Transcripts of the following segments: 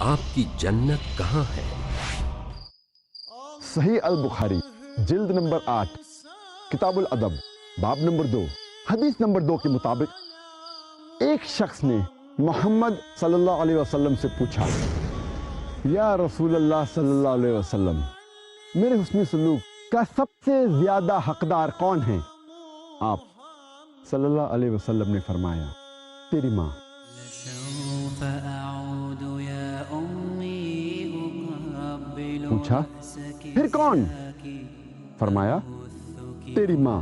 आपकी जन्नत कहाँ है? सही अल बुखारी जिल्द नंबर 8 किताबुल अदब बाब नंबर 2 हदीस नंबर 2 के मुताबिक एक शख्स ने मोहम्मद सल्लल्लाहु अलैहि वसल्लम से पूछा, या रसूल अल्लाह सल्लल्लाहु अलैहि वसल्लम, मेरे हुस्न सलूक का सबसे ज्यादा हकदार कौन है? आप सल्लल्लाहु अलैहि वसल्लम ने फरमाया, तेरी माँ। पूछा, फिर कौन? फरमाया, तेरी माँ।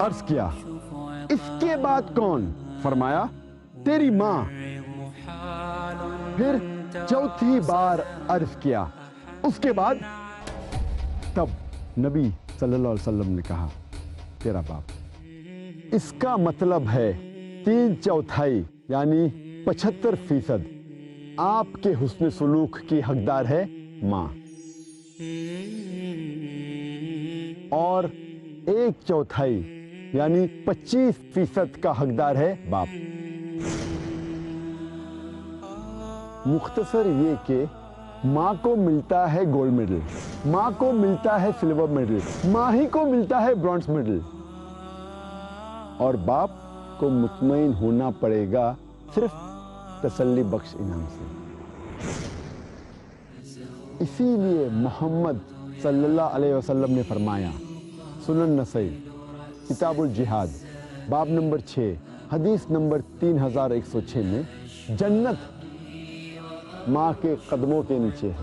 अर्ज किया, इसके बाद कौन? फरमाया, तेरी माँ। फिर चौथी बार अर्ज किया, उसके बाद? तब नबी सल्लल्लाहु अलैहि वसल्लम ने कहा, तेरा बाप। इसका मतलब है 3/4 यानी 75% आपके हुस्न सुलूक की हकदार है माँ, और 1/4 यानी 25% का हकदार है बाप। मुख्तसर ये कि माँ को मिलता है गोल्ड मेडल, माँ को मिलता है सिल्वर मेडल, माँ ही को मिलता है ब्रॉन्ज मेडल, और बाप को मुतमईन होना पड़ेगा सिर्फ तसल्ली बख्श इनाम से। इसीलिए मोहम्मद सल्लल्लाहु अलैहि वसल्लम ने फरमाया, सुनन नसई किताबुल जिहाद बाब नंबर 6 हदीस नंबर 3106 में, जन्नत माँ के कदमों के नीचे है।